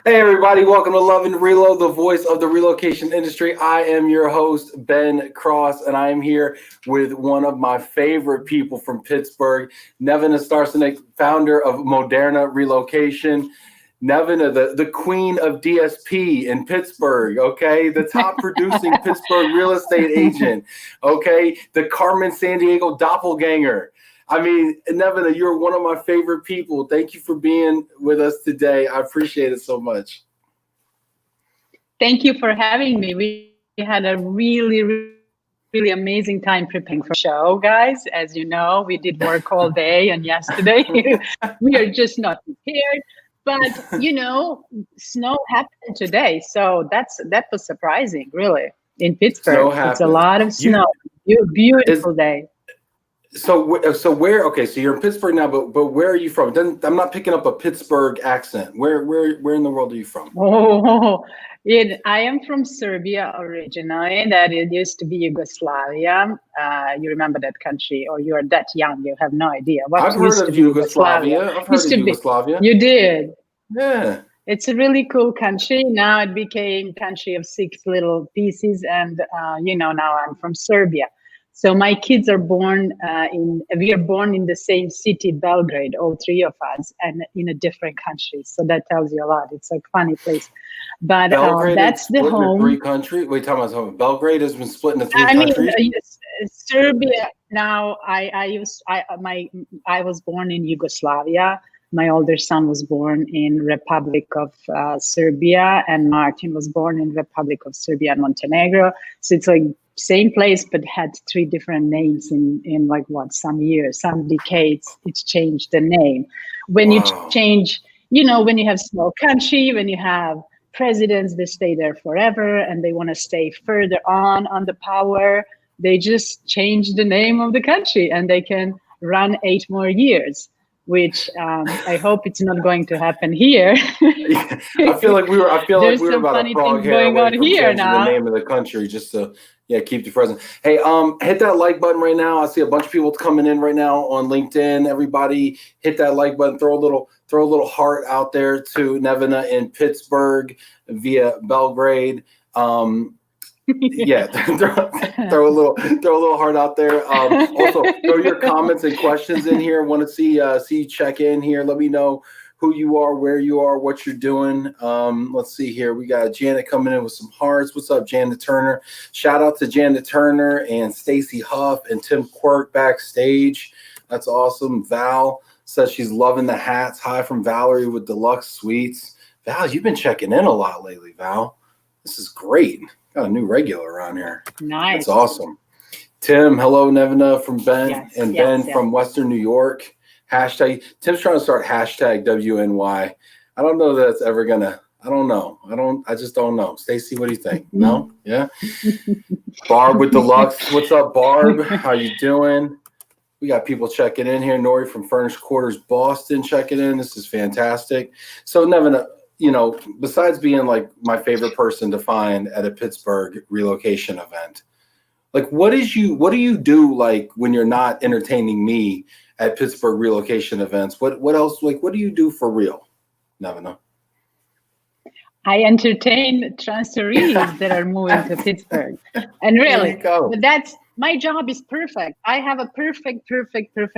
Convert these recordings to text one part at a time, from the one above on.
Hey everybody, welcome to Love and Reload, the voice of the relocation industry. I am your host, Ben Cross, and I am here with one of my favorite people from Pittsburgh, Nevena Staresinic, founder of Moderna Relocation. Nevena, the queen of DSP in Pittsburgh, okay? The top producing Pittsburgh real estate agent, okay? The Carmen Sandiego doppelganger. I mean, Nevena, you're one of my favorite people. Thank you for being with us today. I appreciate it so much. Thank you for having me. We had a really amazing time preparing for the show, guys. As you know, we did work all day and yesterday. We are just not prepared. But, snow happened today. So that was surprising, really, in Pittsburgh. It's a lot of snow. Beautiful day. So where? Okay, so you're in Pittsburgh now, but where are you from? I'm not picking up a Pittsburgh accent. Where in the world are you from? I am from Serbia originally. That it used to be Yugoslavia. You remember that country, or you are that young? You have no idea. I've heard of Yugoslavia. I've heard of Yugoslavia. You did. Yeah. It's a really cool country. Now it became country of 6 little pieces, and now I'm from Serbia. So my kids are born we are born in the same city, Belgrade, all 3 of us, and in a different country. So that tells you a lot. It's a funny place. But that's the home. 3 countries. Wait, talking about something. Belgrade has been split into 3 countries. Serbia. Now I was born in Yugoslavia. My older son was born in Republic of Serbia, and Martin was born in Republic of Serbia and Montenegro. So it's like same place, but had 3 different names in like some years, some decades. It's changed the name. When you change, when you have small country, when you have presidents, they stay there forever and they want to stay further on the power. They just change the name of the country and they can run 8 more years. Which I hope it's not going to happen here. I feel like we were about a frog hair away from changing the name of the country just to keep the present. Hey, hit that like button right now. I see a bunch of people coming in right now on LinkedIn. Everybody hit that like button. Throw a little heart out there to Nevena in Pittsburgh via Belgrade. Yeah, throw a little heart out there. Also, throw your comments and questions in here. Want to see you check in here. Let me know who you are, where you are, what you're doing. Let's see here. We got Janet coming in with some hearts. What's up, Janet Turner? Shout out to Janet Turner and Stacy Huff and Tim Quirk backstage. That's awesome. Val says she's loving the hats. Hi from Valerie with Deluxe Suites. Val, you've been checking in a lot lately, Val. This is great. Got a new regular around here. Nice. That's awesome. Tim, hello, Nevena from Ben Ben from Western New York. Hashtag, Tim's trying to start hashtag WNY. I don't know that it's ever gonna, I don't know. I just don't know. Stacy, what do you think? No? Yeah? Barb with Deluxe. What's up, Barb? How you doing? We got people checking in here. Nori from Furnished Quarters, Boston checking in. This is fantastic. So, Nevena, besides being like my favorite person to find at a Pittsburgh relocation event, like what do you do like when you're not entertaining me at Pittsburgh relocation events? What else, like what do you do for real, Nevena? I entertain transferees that are moving to Pittsburgh. And really, that's my job is perfect. I have a perfect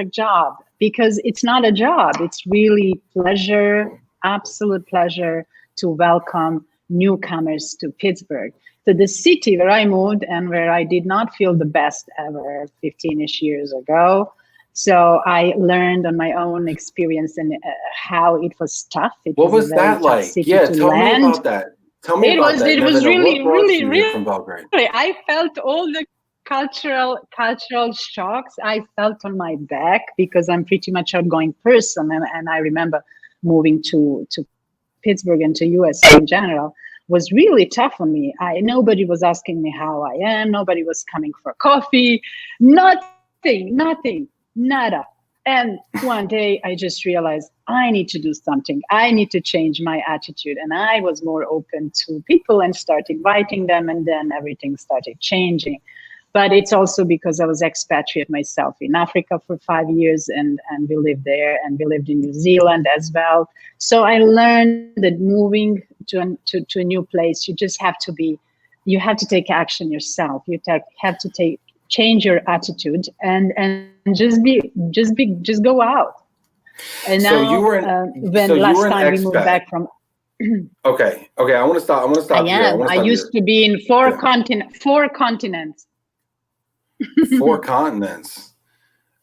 job because it's not a job. It's really pleasure. Absolute pleasure to welcome newcomers to Pittsburgh, to the city where I moved and where I did not feel the best ever 15-ish years ago. So I learned on my own experience and how it was tough. What was that like? Yeah, tell me about that. Tell me about that. It was really from Belgrade. I felt all the cultural shocks. I felt on my back because I'm pretty much outgoing person, and I remember moving to Pittsburgh and to US in general was really tough on me. Nobody was asking me how I am. Nobody was coming for coffee. Nothing, nada. And one day I just realized I need to do something. I need to change my attitude. And I was more open to people and start inviting them. And then everything started changing. But it's also because I was expatriate myself in Africa for 5 years, and we lived there, and we lived in New Zealand as well. So I learned that moving to a new place, you have to take action yourself. Have to change your attitude and just go out. And so now, you were last time we moved back from. Okay. I want to stop. I used to be in four continents. 4 continents.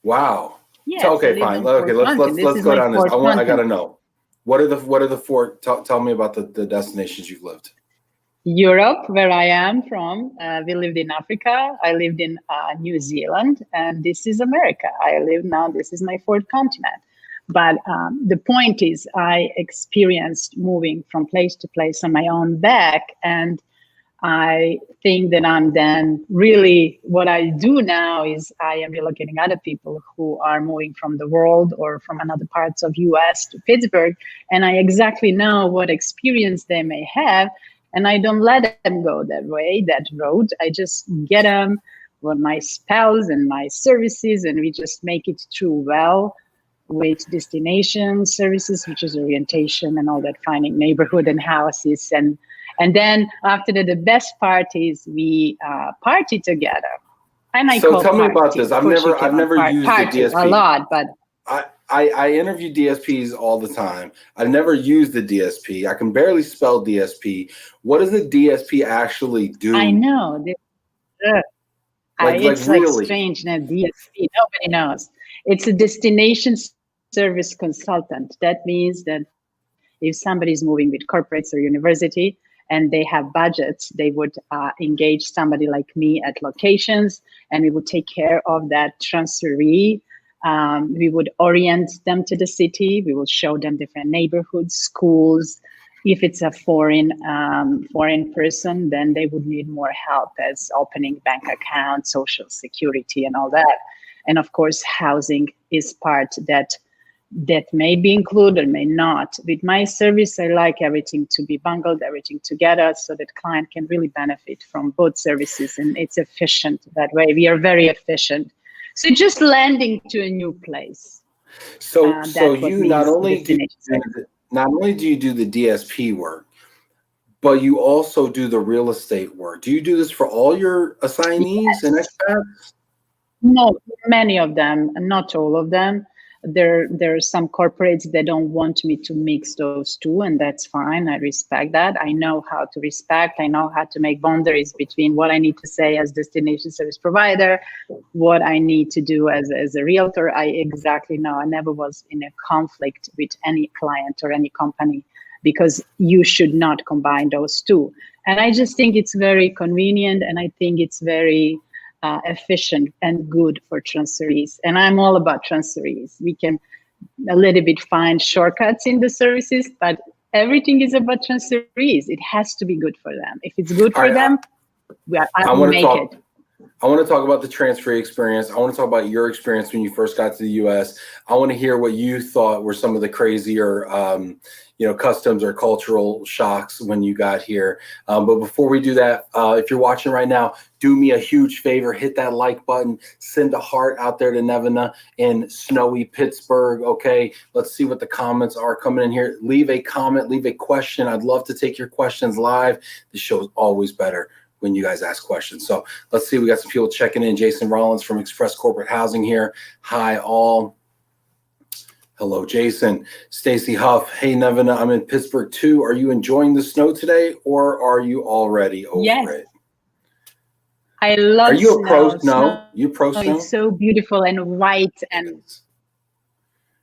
Wow. Yes, okay, fine. Okay, let's go down this. I gotta know. What are the 4? Tell me about the destinations you've lived. Europe, where I am from. We lived in Africa. I lived in New Zealand, and this is America. This is my 4th continent. But the point is, I experienced moving from place to place on my own back, and I think that I'm then really, what I do now is I am relocating other people who are moving from the world or from another parts of US to Pittsburgh, and I exactly know what experience they may have, and I don't let them go that road. I just get them with my spouse and my services, and we just make it through well with destination services, which is orientation and all that, finding neighborhood and houses. And then after that, the best part is we party together. And so tell me about this. I've never used the DSP a lot, but I interview DSPs all the time. I've never used the DSP. I can barely spell DSP. What does the DSP actually do? I know. It's really strange. Now, DSP, nobody knows. It's a destination service consultant. That means that if somebody is moving with corporates or university and they have budgets, they would engage somebody like me at locations, and we would take care of that transferee. We would orient them to the city. We will show them different neighborhoods, schools. If it's a foreign person, then they would need more help as opening bank accounts, social security, and all that. And of course, housing is part that may be included, may not. With my service, I like everything to be bundled, everything together, so that client can really benefit from both services, and it's efficient that way. We are very efficient. So just landing to a new place. So you not only do you do the DSP work, but you also do the real estate work. Do you do this for all your assignees and expats? No, many of them, not all of them. There are some corporates that don't want me to mix those two, and that's fine. I respect that. I know how to respect. I know how to make boundaries between what I need to say as destination service provider, what I need to do as a realtor. I exactly know. I never was in a conflict with any client or any company, because you should not combine those two. And I just think it's very convenient, and I think it's very efficient and good for transferees. And I'm all about transferees. We can a little bit find shortcuts in the services, but everything is about transferees. It has to be good for them. If it's good for them, I will make it. I want to talk about the transfer experience. I want to talk about your experience when you first got to the U.S. I want to hear what you thought were some of the crazier, customs or cultural shocks when you got here. But before we do that, if you're watching right now, do me a huge favor, hit that like button, send a heart out there to Nevena in snowy Pittsburgh. Okay, let's see what the comments are coming in here. Leave a comment, leave a question. I'd love to take your questions live. The show is always better when you guys ask questions. So let's see, we got some people checking in. Jason Rollins from Express Corporate Housing here. Hi, all. Hello, Jason. Stacy Huff. Hey, Nevena, I'm in Pittsburgh too. Are you enjoying the snow today, or are you already over it? I love snow. Are you a pro snow? You pro snow? It's so beautiful and white and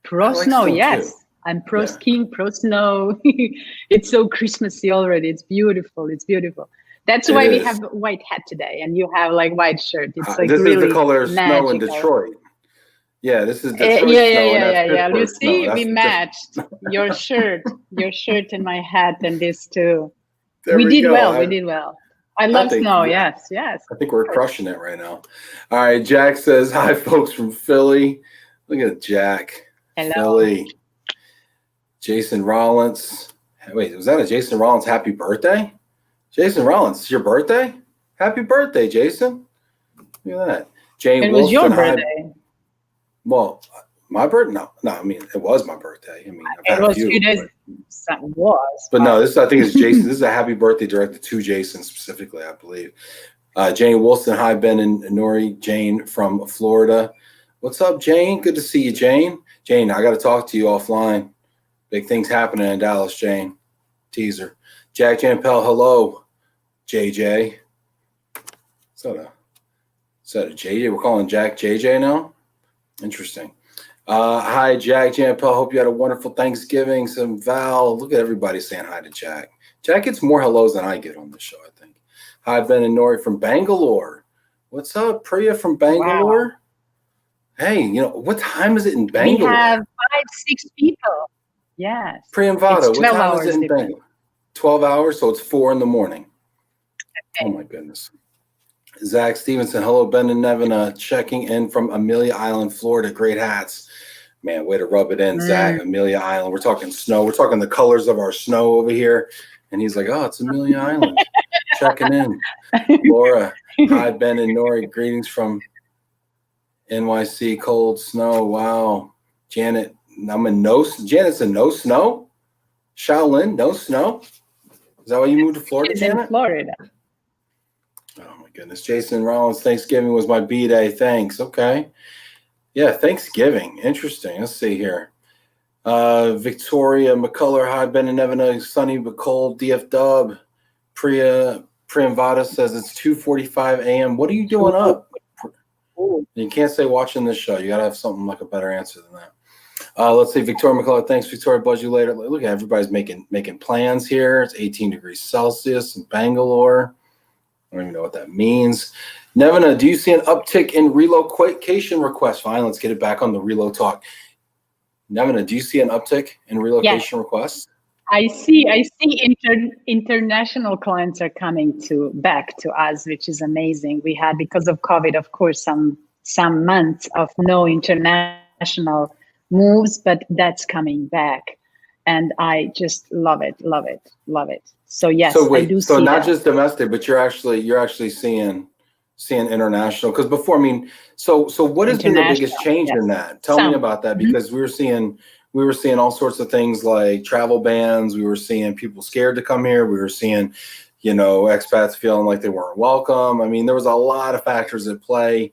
pro snow, yes. Too. I'm pro skiing, pro snow. It's so Christmassy already. It's beautiful. It's beautiful. That's why we have white hat today, and you have like white shirt. It's like this really is the color of snow in Detroit. Yeah, this is Detroit snow. Yeah. You see, we matched your shirt, and my hat, and this too. We did well. I love snow. Yes. I think we're crushing it right now. All right, Jack says hi, folks from Philly. Look at Jack. Hello. Philly. Jason Rollins. Wait, was that a Jason Rollins happy birthday? Jason Rollins, it's your birthday? Happy birthday, Jason. Look at that. Jane It was Wilson, your birthday. Well, my birthday? No. I mean, it was my birthday. I mean, I've It had was a few. 2 days. But no, this I think is Jason. This is a happy birthday directed to Jason specifically, I believe. Jane Wilson, hi, Ben and Nori. Jane from Florida. What's up, Jane? Good to see you, Jane. Jane, I got to talk to you offline. Big things happening in Dallas, Jane. Teaser. Jack Jampel, hello, JJ. Is that a JJ? We're calling Jack JJ now? Interesting. Hi, Jack Jampel. Hope you had a wonderful Thanksgiving. Some Val. Look at everybody saying hi to Jack. Jack gets more hellos than I get on this show, I think. Hi, Ben and Nori from Bangalore. What's up, Priya from Bangalore? Wow. Hey, what time is it in Bangalore? We have 5-6 people. Yes. Priya and Vada, what time is it in Bangalore? 12 hours, so it's 4 in the morning. Okay. Oh, my goodness. Zach Stevenson, hello, Ben and Nevena, checking in from Amelia Island, Florida. Great hats. Man, way to rub it in, Zach. Amelia Island. We're talking snow. We're talking the colors of our snow over here. And he's like, oh, it's Amelia Island. Checking in. Laura, hi, Ben and Nori. Greetings from NYC, cold snow. Wow. Janet, Janet's a no snow? Shaolin, no snow? Is that why you moved to Florida, Janet? In Florida. Oh, my goodness. Jason Rollins, Thanksgiving was my B-day. Thanks. Okay. Yeah, Thanksgiving. Interesting. Let's see here. Victoria McCullough, hi, Ben and Nevena, sunny but cold. DF Dub. Priya Vada says it's 2:45 a.m. What are you doing up? You can't say watching this show. You got to have something like a better answer than that. Let's see. Victoria McCullough, thanks. Victoria, buzz you later. Look at everybody's making plans here. It's 18 degrees Celsius in Bangalore. I don't even know what that means. Nevena, do you see an uptick in relocation requests? Fine, let's get it back on the Relo talk. Nevena, do you see an uptick in relocation requests? I see international clients are coming back to us, which is amazing. We had, because of COVID, of course, some months of no international moves, but that's coming back. And I just love it. So yes, I do see so not that. just domestic, but you're actually seeing international. Because before, I mean, so what has been the biggest change in that? Tell me about that, because we were seeing all sorts of things like travel bans. We were seeing people scared to come here. We were seeing, expats feeling like they weren't welcome. I mean, there was a lot of factors at play.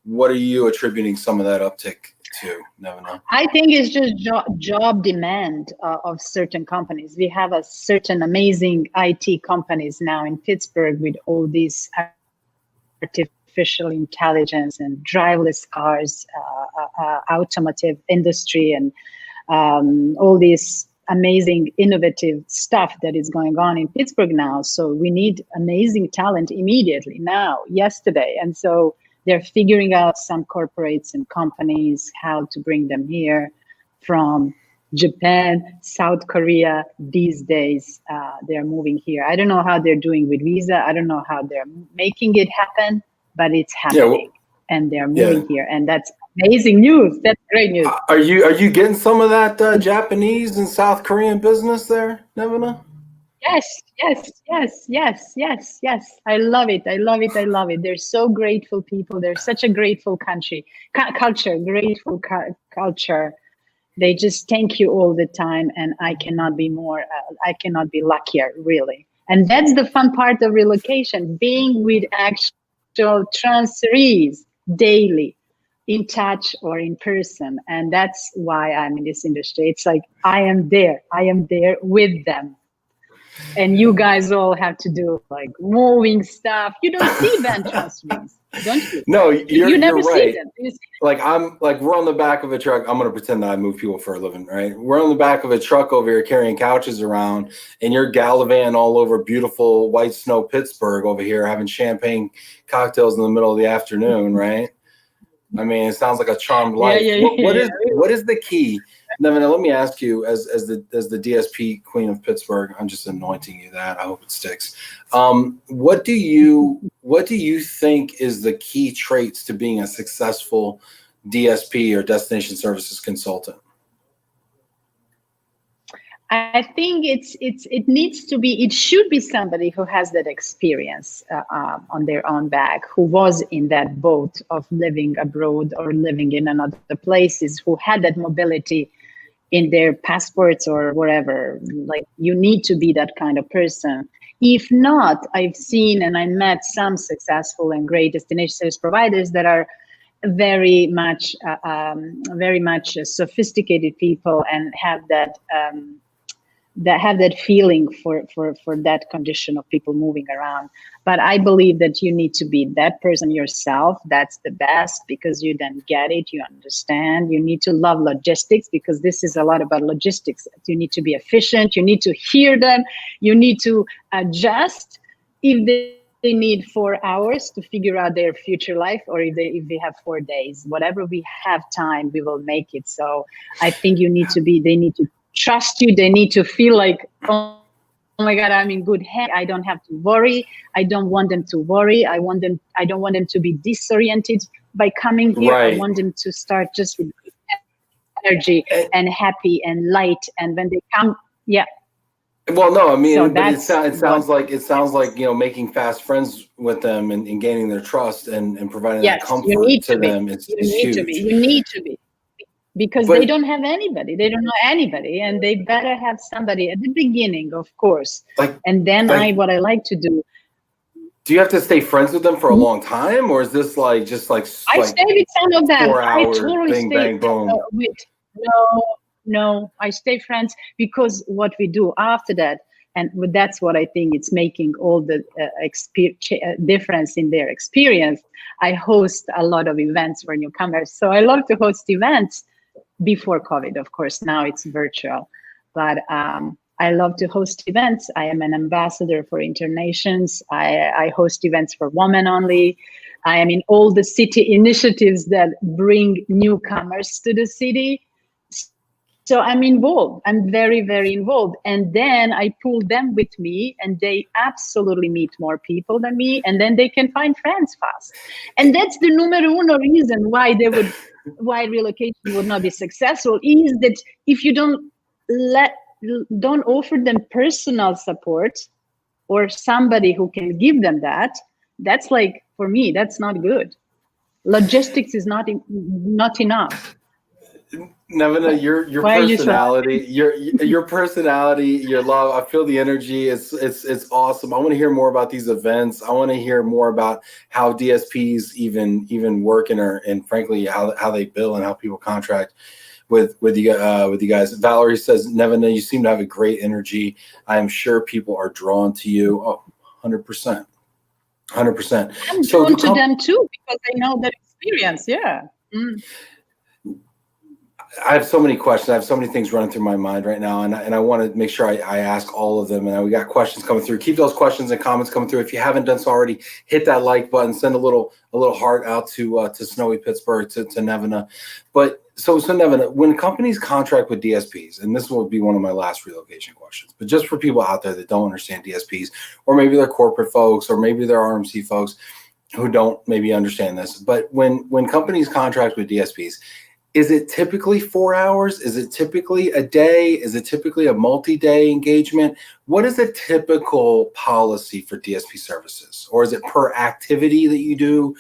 What are you attributing some of that uptick to, Nevena? I think it's just job demand of certain companies. We have a certain amazing IT companies now in Pittsburgh with all these artificial intelligence and driverless cars, automotive industry, and all these amazing innovative stuff that is going on in Pittsburgh now. So we need amazing talent immediately now, yesterday. And so they're figuring out, some corporates and companies, how to bring them here from Japan, South Korea. These days, they're moving here. I don't know how they're doing with visa. I don't know how they're making it happen, but it's happening, and they're moving here. And that's amazing news. That's great news. Are you getting some of that Japanese and South Korean business there, Nevena? Yes. I love it. They're so grateful people. They're such a grateful grateful culture. They just thank you all the time. And I cannot be luckier, really. And that's the fun part of relocation, being with actual transferees daily, in touch or in person. And that's why I'm in this industry. It's like, I am there with them. And you guys all have to do like moving stuff. You don't see van transferees, don't you? No, you never see them. We're on the back of a truck. I'm going to pretend that I move people for a living, right? We're on the back of a truck over here carrying couches around, and you're gallivanting all over beautiful white snow Pittsburgh over here, having champagne cocktails in the middle of the afternoon, right? I mean, it sounds like a charmed life. What is the key? Nevena, let me ask you, as the DSP Queen of Pittsburgh, I'm just anointing you that. I hope it sticks. What do you think is the key traits to being a successful DSP or destination services consultant? I think it should be somebody who has that experience on their own back, who was in that boat of living abroad or living in another places, who had that mobility in their passports or wherever. Like, you need to be that kind of person. If not, I've seen and I met some successful and great destination service providers that are very much sophisticated people and have that feeling for that condition of people moving around. But I believe that you need to be that person yourself. That's the best, because you then get it, you understand. You need to love logistics, because this is a lot about logistics. You need to be efficient, you need to hear them, you need to adjust. If they need 4 hours to figure out their future life, or if they have 4 days, whatever we have time, we will make it. So I think they need to trust you. They need to feel like, oh my God, I'm in good hands. I don't have to worry. I don't want them to worry. I don't want them to be disoriented by coming here. Right. I want them to start just with energy and happy and light. And when they come, yeah. Well, no, I mean, so but it sounds like making fast friends with them and gaining their trust and providing that comfort to them. It's huge. You need to be. Because they don't have anybody, they don't know anybody, and they better have somebody at the beginning, of course. And then what I like to do. Do you have to stay friends with them for a long time, or is this I stay with some of them. 4 hours, I totally bing, bang, boom. No, I stay friends, because what we do after that, and that's what I think it's making all the difference in their experience. I host a lot of events for newcomers, so I love to host events. Before COVID, of course, now it's virtual, but I love to host events. I am an ambassador for Internations. I host events for women only. I am in all the city initiatives that bring newcomers to the city. So I'm involved. I'm very, very involved. And then I pull them with me, and they absolutely meet more people than me, and then they can find friends fast. And that's the numero uno reason why relocation would not be successful, is that if you don't offer them personal support or somebody who can give them that's for me, that's not good. Logistics is not enough. Nevena, your personality, your personality, your love, I feel the energy. It's awesome. I want to hear more about these events. I want to hear more about how DSPs even work and frankly how they bill and how people contract with you guys. Valerie says, Nevena, you seem to have a great energy. I am sure people are drawn to you. Oh, 100%. 100%. I'm drawn to them too, because I know that experience. Yeah. Mm. I have so many questions. I have so many things running through my mind right now, and I want to make sure I ask all of them. And we got questions coming through. Keep those questions and comments coming through. If you haven't done so already, hit that like button. Send a little heart out to snowy Pittsburgh, to Nevena. But so Nevena, when companies contract with DSPs, and this will be one of my last relocation questions, but just for people out there that don't understand DSPs, or maybe they're corporate folks, or maybe they're RMC folks who don't maybe understand this. But when companies contract with DSPs, is it typically 4 hours? Is it typically a day? Is it typically a multi-day engagement? What is a typical policy for DSP services? Or is it per activity that you do?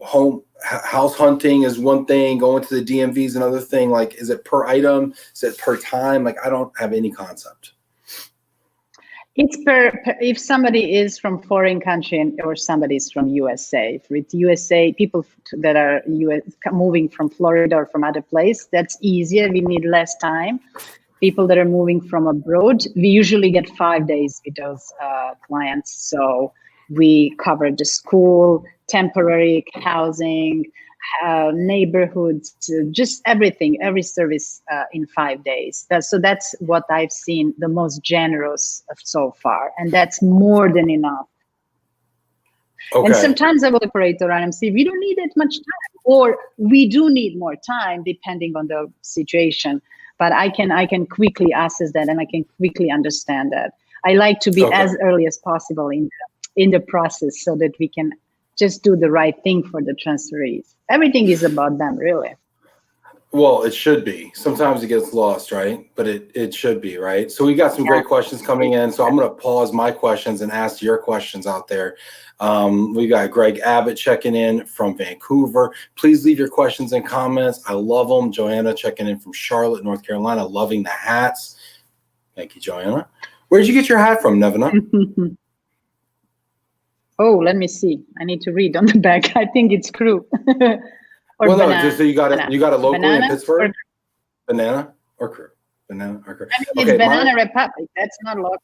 Home house hunting is one thing, going to the DMV is another thing. Is it per item? Is it per time? I don't have any concept. It's if somebody is from foreign country or somebody is from USA. With USA, people that are moving from Florida or from other place, that's easier. We need less time. People that are moving from abroad, we usually get 5 days with those clients. So we cover the school, temporary housing, neighborhoods, just everything, every service in 5 days. That's what I've seen the most generous so far, and that's more than enough. Okay. And sometimes I will operator and say, we don't need that much time, or we do need more time depending on the situation. But I can quickly assess that, and I can quickly understand that. I like to be as early as possible in the process, so that we can just do the right thing for the transferees. Everything is about them, really. Well, it should be. Sometimes it gets lost, right? But it should be, right? So we got some great questions coming in. So I'm going to pause my questions and ask your questions out there. We got Greg Abbott checking in from Vancouver. Please leave your questions and comments. I love them. Joanna checking in from Charlotte, North Carolina, loving the hats. Thank you, Joanna. Where did you get your hat from, Nevena? Oh, let me see. I need to read on the back. I think it's Crew. Well, no, just so you got it locally banana in Pittsburgh? or Banana or Crew? Banana or Crew? I mean, it's Banana Republic. That's not local.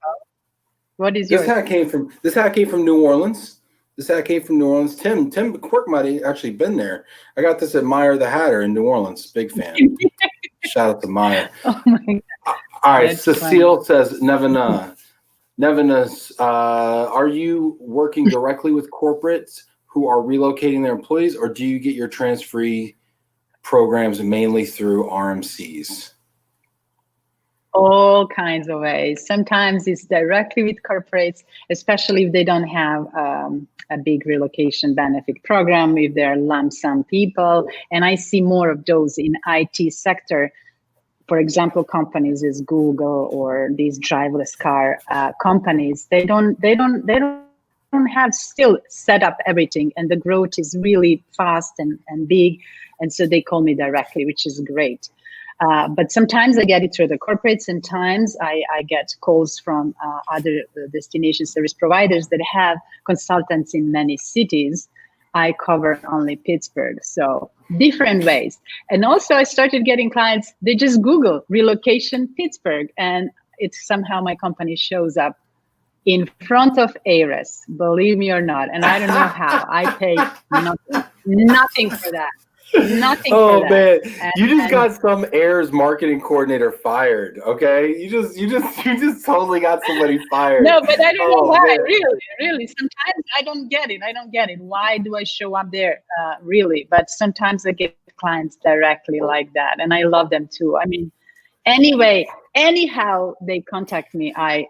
What is yours? This hat came from New Orleans. This hat came from New Orleans. Tim Quirk might have actually been there. I got this at Meyer the Hatter in New Orleans. Big fan. Shout out to Meyer. Oh my God. All right, That's Cecile says, Nevena, are you working directly with corporates who are relocating their employees, or do you get your transferee programs mainly through RMCs? All kinds of ways. Sometimes it's directly with corporates, especially if they don't have a big relocation benefit program, if they're lump sum people. And I see more of those in IT sector. For example, companies is Google or these driverless car companies. They don't have still set up everything, and the growth is really fast and big, and so they call me directly, which is great. But sometimes I get it through the corporates, sometimes I get calls from other destination service providers that have consultants in many cities. I cover only Pittsburgh, so different ways. And also I started getting clients, they just Google relocation Pittsburgh, and it's somehow my company shows up in front of ARES, believe me or not. And I don't know how. I pay nothing for that. Nothing for that. Man, you just got some ARES marketing coordinator fired. Okay, you just totally got somebody fired. No, but I don't know why. Man. Really. Sometimes I don't get it. Why do I show up there? Really, but sometimes I get clients directly like that, and I love them too. I mean, anyhow they contact me, I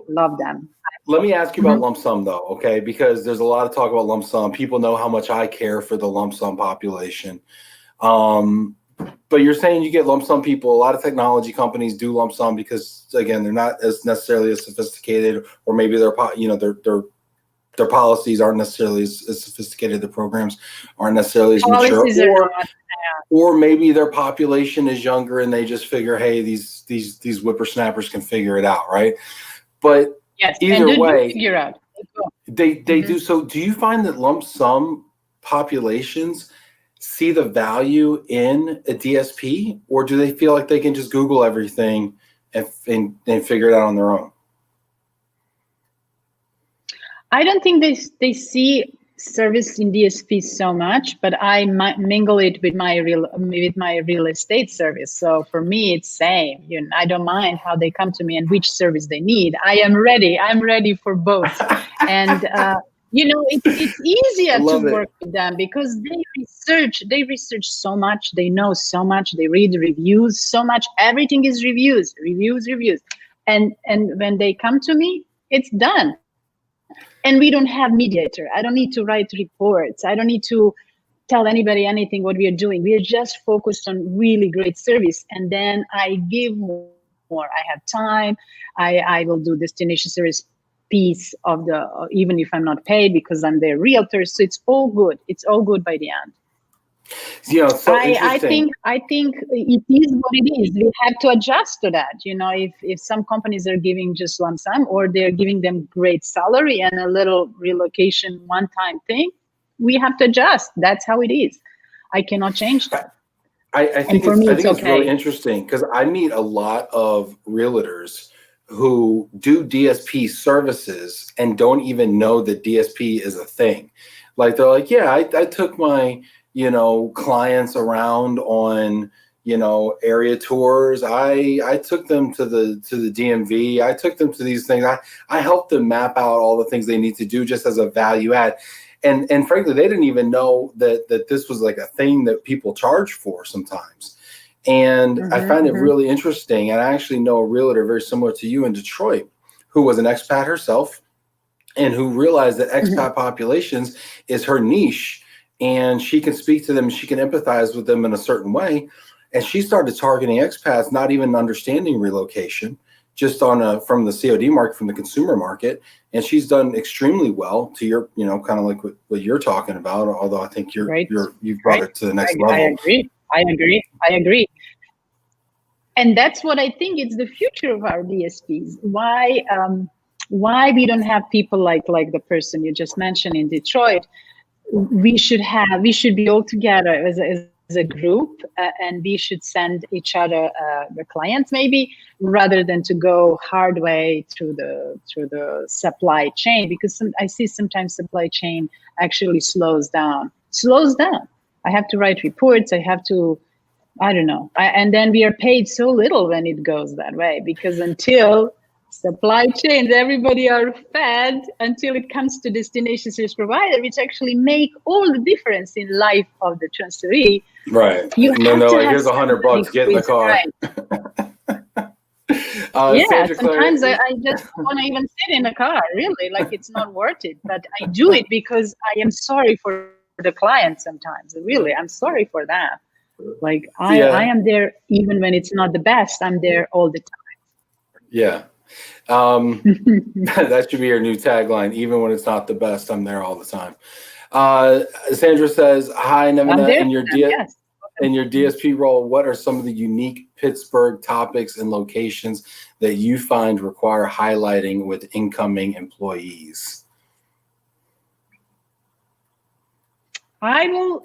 love them. Let me ask you about lump sum though, okay? Because there's a lot of talk about lump sum. People know how much I care for the lump sum population. But you're saying you get lump sum people. A lot of technology companies do lump sum because, again, they're not as necessarily as sophisticated, or maybe their policies aren't necessarily as sophisticated. The programs aren't necessarily as mature, or maybe their population is younger and they just figure, hey, these whippersnappers can figure it out, right? But yes, either way, figure out. They do. So do you find that lump sum populations see the value in a DSP, or do they feel like they can just Google everything and figure it out on their own? I don't think they see service in DSP so much, but I might mingle it with my real estate service. So for me, it's same. I don't mind how they come to me and which service they need. I am ready. I'm ready for both. And it's easier to work with them because they research so much, they know so much, they read reviews so much. Everything is reviews. And when they come to me, it's done. And we don't have mediator. I don't need to write reports. I don't need to tell anybody anything what we are doing. We are just focused on really great service. And then I give more. I have time. I will do destination service piece of even if I'm not paid because I'm their realtor. So it's all good. It's all good by the end. So I think it is what it is. We have to adjust to that. If some companies are giving just lump sum, or they're giving them great salary and a little relocation one-time thing, we have to adjust. That's how it is. I cannot change that. I think it's really interesting because I meet a lot of realtors who do DSP services and don't even know that DSP is a thing. Like they're like, yeah, I took my clients around on, area tours. I took them to the DMV. I took them to these things. I helped them map out all the things they need to do just as a value add. And frankly, they didn't even know that this was like a thing that people charge for sometimes. And I find it really interesting. And I actually know a realtor very similar to you in Detroit who was an expat herself and who realized that expat populations is her niche. And she can speak to them, she can empathize with them in a certain way. and she started targeting expats, not even understanding relocation, just on from the COD market, from the consumer market. And she's done extremely well to your, kind of like what you're talking about, although I think you've brought it to the next level. I agree. And that's what I think is the future of our DSPs. Why we don't have people like the person you just mentioned in Detroit? We should be all together as a group, and we should send each other the clients, maybe, rather than to go hard way through the supply chain, because I see sometimes supply chain actually slows down. I have to write reports. I have to, I don't know. And then we are paid so little when it goes that way, because until supply chains, everybody are fed until it comes to destination service provider, which actually make all the difference in life of the transferee. Right. Here's $100, get in the car. Right. Sometimes I just want to even sit in the car, really, like it's not worth it. But I do it because I am sorry for the client sometimes. Really, I'm sorry for that. Like I am there even when it's not the best. I'm there all the time. Yeah. That should be your new tagline. Even when it's not the best, I'm there all the time. Sandra says, hi, Nevena. In your DSP role, what are some of the unique Pittsburgh topics and locations that you find require highlighting with incoming employees? I will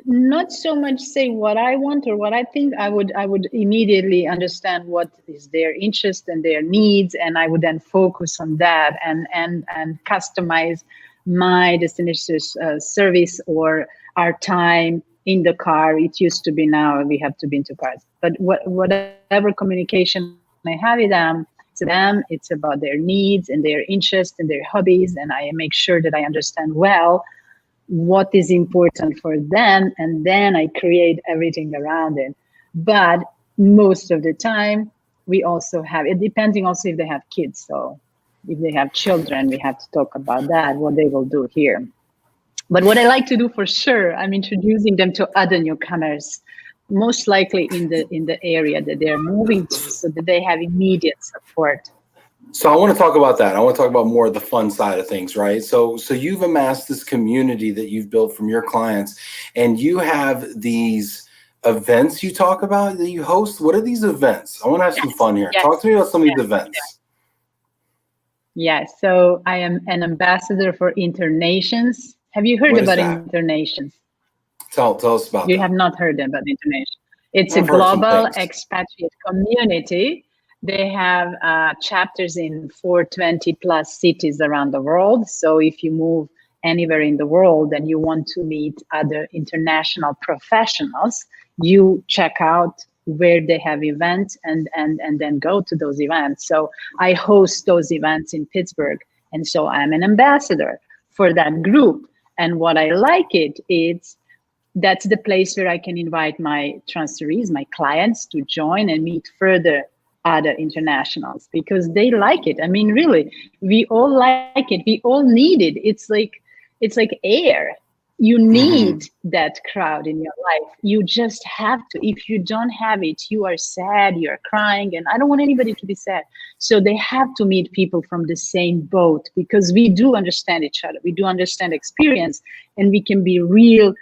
not so much say what I want or what I think. I would immediately understand what is their interest and their needs, and I would then focus on that and customize my destination service or our time in the car. It used to be, now we have to be into cars. But whatever communication I have with them, to them, it's about their needs and their interests and their hobbies, and I make sure that I understand well what is important for them, and then I create everything around it. But most of the time, we also have it, depending also if they have kids. So if they have children, we have to talk about that, what they will do here. But what I like to do for sure, I'm introducing them to other newcomers, most likely in the area that they're moving to, so that they have immediate support. So I want to talk about that. I want to talk about more of the fun side of things, right? So you've amassed this community that you've built from your clients, and you have these events you talk about that you host. What are these events? I want to have some fun here. Talk to me about some of these events. Yes. So I am an ambassador for Internations. Have you heard about Internations? Tell us about that. You have not heard about Internations. It's a global expatriate community. They have chapters in 420 plus cities around the world. So if you move anywhere in the world and you want to meet other international professionals, you check out where they have events and then go to those events. So I host those events in Pittsburgh. And so I'm an ambassador for that group. And what I like that's the place where I can invite my transferees, my clients, to join and meet further other internationals, because they like it. I mean, really, we all like it. We all need it. It's like air. You need that crowd in your life. You just have to. If you don't have it, you are sad, you're crying, and I don't want anybody to be sad. So they have to meet people from the same boat, because we do understand each other. We do understand experience, and we can be real,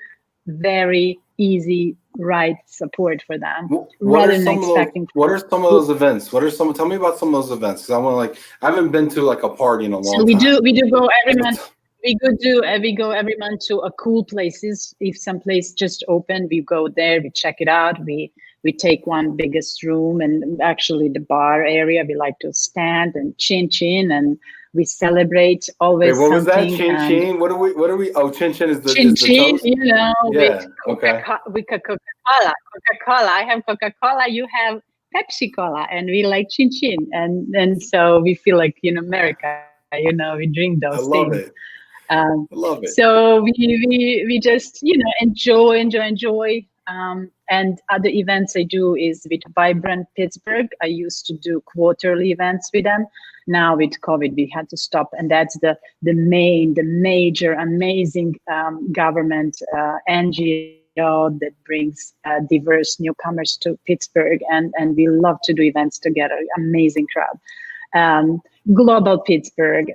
very easy, right support for them. What are some of those events? Tell me about some of those events, because I haven't been to like a party in a long time. So we do go every month. We go every month to a cool places. If some place just opened, we go there, we check it out. We take one biggest room, and actually the bar area, we like to stand and chin, and we celebrate always. Wait, what was that? Chin? What are we? Oh, chin is the chin, toast? With Coca-Cola. I have Coca-Cola, you have Pepsi Cola, and we like chin, and so we feel like in America, we drink those things. I love it. So we just enjoy. And other events I do is with Vibrant Pittsburgh. I used to do quarterly events with them. Now with COVID, we had to stop, and that's the major, amazing government NGO that brings diverse newcomers to Pittsburgh, and we love to do events together. Amazing crowd. Global Pittsburgh,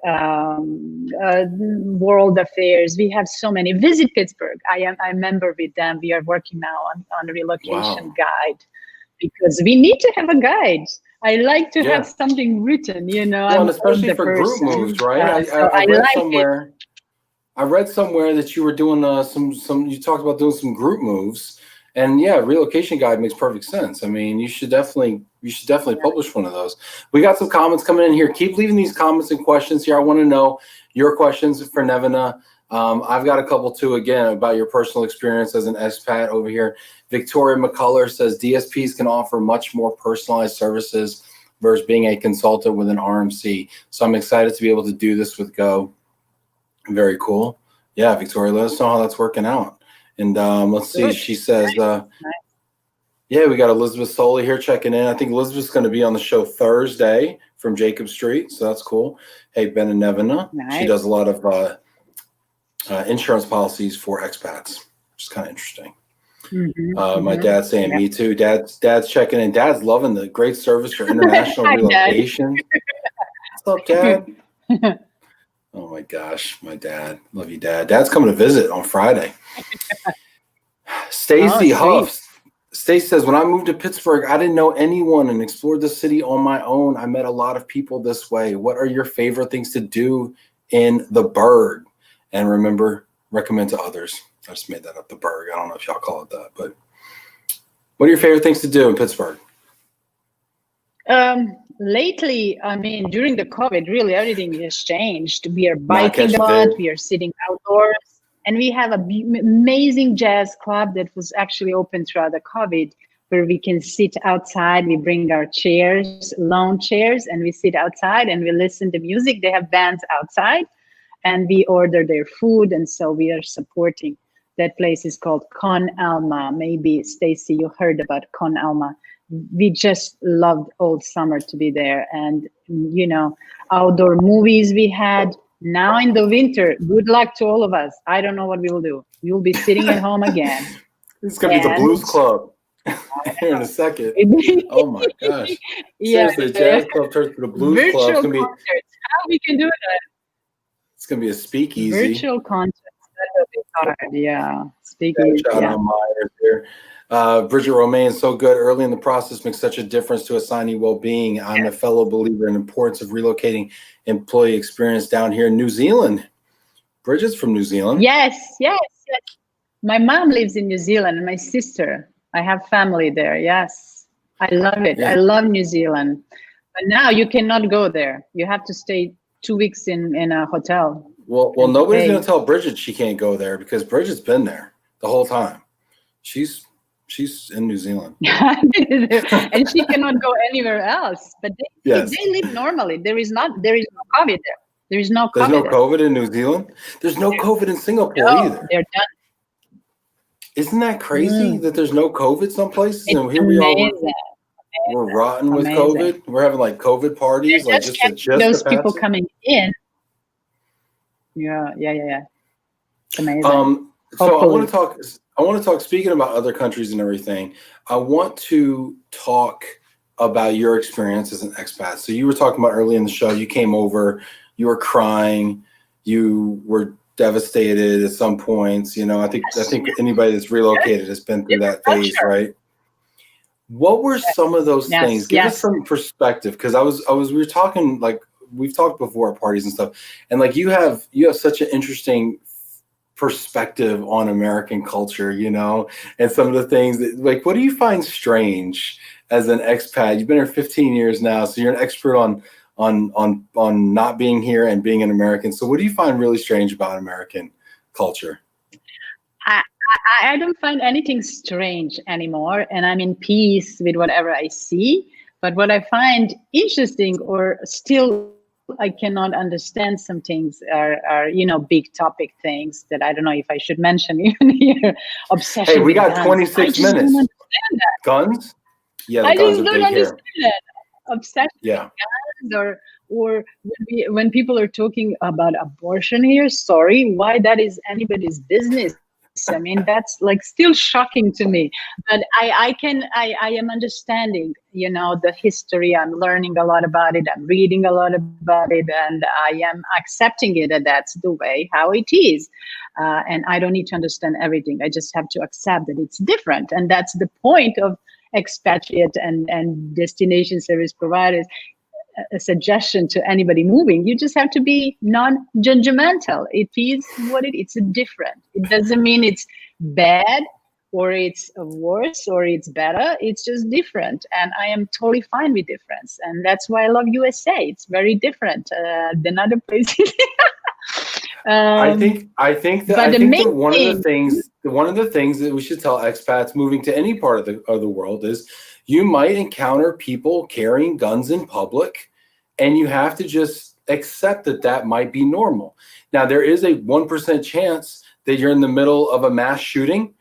World Affairs. We have so many. Visit Pittsburgh. I'm a member with them. We are working now on a relocation guide, because we need to have a guide. I like to have something written, Well, and especially for group moves, right? I read somewhere that you were doing you talked about doing some group moves, and relocation guide makes perfect sense. I mean, you should definitely publish one of those. We got some comments coming in here. Keep leaving these comments and questions here. I want to know your questions for Nevena. I've got a couple too, again, about your personal experience as an expat over here. Victoria McCullough says DSPs can offer much more personalized services versus being a consultant with an RMC. So I'm excited to be able to do this with Go. Very cool. Yeah, Victoria, let us know how that's working out. And let's see, she says, we got Elizabeth Soley here checking in. I think Elizabeth's going to be on the show Thursday from Jacob Street, so that's cool. Hey, Ben and Nevena. Nice. She does a lot of insurance policies for expats, which is kind of interesting. My dad's saying me too. Dad's checking in. Dad's loving the great service for international relocation. What's up, Dad? Oh my gosh, my dad. Love you, Dad. Dad's coming to visit on Friday. Stacy Huff. Stacy says, when I moved to Pittsburgh, I didn't know anyone and explored the city on my own. I met a lot of people this way. What are your favorite things to do in the Burgh? And remember, recommend to others. I just made that up, the Burgh. I don't know if y'all call it that, but what are your favorite things to do in Pittsburgh? Lately, I mean, during the COVID, really everything has changed. We are biking a lot, we are sitting outdoors, and we have an amazing jazz club that was actually open throughout the COVID, where we can sit outside. We bring our chairs, lawn chairs, and we sit outside and we listen to music. They have bands outside, and we order their food, and so we are supporting. That place is called Con Alma. Maybe, Stacy, you heard about Con Alma. We just loved all summer to be there. And, outdoor movies we had. Now in the winter, good luck to all of us. I don't know what we will do. We will be sitting at home again. It's going to be the Blues Club here in a second. Oh my gosh. Seriously, the Jazz Club turns to the Blues Club. It's concerts. How we can do that? It's going to be a speakeasy. Virtual concerts. That will be hard. Yeah. Speakeasy. Shout out Myers here. Bridget Romaine, so good. Early in the process makes such a difference to assignee well-being. I'm a fellow believer in the importance of relocating employee experience down here in New Zealand. Bridget's from New Zealand. Yes. My mom lives in New Zealand, and my sister. I have family there. Yes. I love it. Yeah. I love New Zealand. But now you cannot go there. You have to stay 2 weeks in a hotel. Well, nobody's going to tell Bridget she can't go there, because Bridget's been there the whole time. She's in New Zealand. And she cannot go anywhere else. But they live normally. There is no COVID there. There is no COVID. There's no COVID in New Zealand? There's no COVID in Singapore either. They're done. Isn't that crazy that there's no COVID some places? And here we are. We're rotten with COVID. We're having like COVID parties. Like just those people coming in. Yeah. It's amazing. So I want to talk, speaking about other countries and everything, I want to talk about your experience as an expat. So you were talking about early in the show, you came over, you were crying, you were devastated at some points. I think anybody that's relocated has been through that phase, right? What were some of those things? Give us some perspective, because we were talking, like we've talked before at parties and stuff, and like you have such an interesting perspective on American culture, and some of the things that, like, what do you find strange as an expat? You've been here 15 years now, so you're an expert on not being here and being an American. So what do you find really strange about American culture? I don't find anything strange anymore, and I'm in peace with whatever I see. But what I find interesting, or still I cannot understand, some things are big topic things that I don't know if I should mention even here. Obsession. Hey, we got 26 minutes. Guns? Yeah, the guns are big here. That. Obsession with guns, or when people are talking about abortion here, sorry, why that is anybody's business? I mean, that's like still shocking to me. But I am understanding, you know, the history. I'm learning a lot about it. I'm reading a lot about it, and I am accepting it that that's the way how it is. And I don't need to understand everything. I just have to accept that it's different, and that's the point of expatriate and destination service providers. A suggestion to anybody moving: you just have to be non-judgmental. It is what it's different. It doesn't mean it's bad or it's worse or it's better. It's just different, and I am totally fine with difference, and that's why I love USA. It's very different than other places. I think that one of the things that we should tell expats moving to any part of the world is you might encounter people carrying guns in public, and you have to just accept that that might be normal. Now, there is a 1% chance that you're in the middle of a mass shooting,